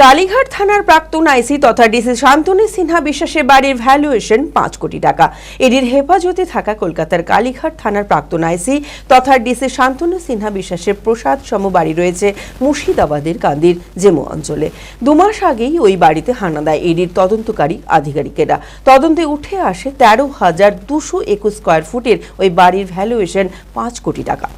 কালীঘাট থানার প্রাক্তন আইসি তথা ডিসি শান্তনু সিনহা বিশ্বাসের বাড়ির ভ্যালুয়েশন 5 কোটি টাকা। এর হেফাজতে থাকা কলকাতার কালীঘাট থানার প্রাক্তন আইসি তথা ডিসি শান্তনু সিনহা বিশ্বাসের প্রসাদ সম বাড়ি রয়েছে মুর্শিদাবাদের কান্দির জেমু অঞ্চলে। 2 মাস আগেই ওই বাড়িতে হানা দেয় ইডির তদন্তকারী আধিকারিকেরা। তদন্তে উঠে আসে 13,221 স্কয়ার ফুটের ওই বাড়ির ভ্যালুয়েশন 5 কোটি টাকা।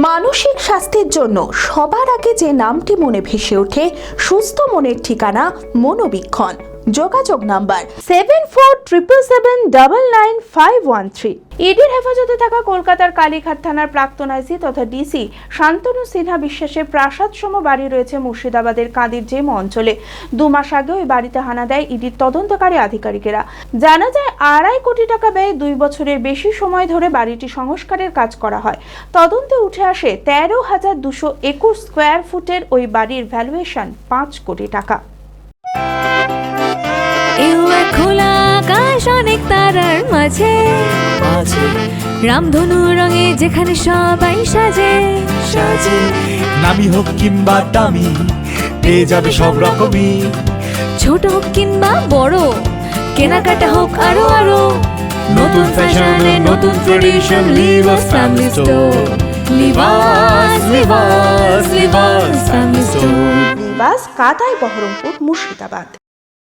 মানসিক স্বাস্থ্যের জন্য সবার আগে যে নামটি মনে ভেসে ওঠে সুস্থ মনের ঠিকানা মনোবীক্ষণ। যোগাযোগ নাম্বার 7477799513। ইডির হেফাজতে থাকা কলকাতার কালীঘাট থানার প্রাক্তন আইসি তথা ডিসি শান্তনু সিনহা বিশ্বাসের প্রাসাদ সম বাড়ি রয়েছে মুর্শিদাবাদের কাঁদির জেমু অঞ্চলে। 2 মাস আগে ওই বাড়িতে হানা দেয় ইডির তদন্তকারী আধিকারিকেরা। জানা যায় 2.5 কোটি টাকা ব্যয়ে 2 বছরের বেশি সময় ধরে বাড়িটি সংস্কারের কাজ করা হয়। তদন্তে উঠে আসে 13,221 স্কয়ার ফুটের ওই বাড়ির ভ্যালুয়েশন 5 কোটি টাকা। খোলা আকাশ অনেক তারার মাঝে রামধনু রঙে যেখানে সবাই সাজে নামি হোক কিংবা দামি পেয়ে যাবে সব রকমই, ছোট হোক কিংবা বড় কেনাকাটা হোক আরো আরো নতুন ফ্যাশনে নতুন tradition Libas family store. Libas family store. নিবাস কাতাই বহরমপুর মুর্শিদাবাদ।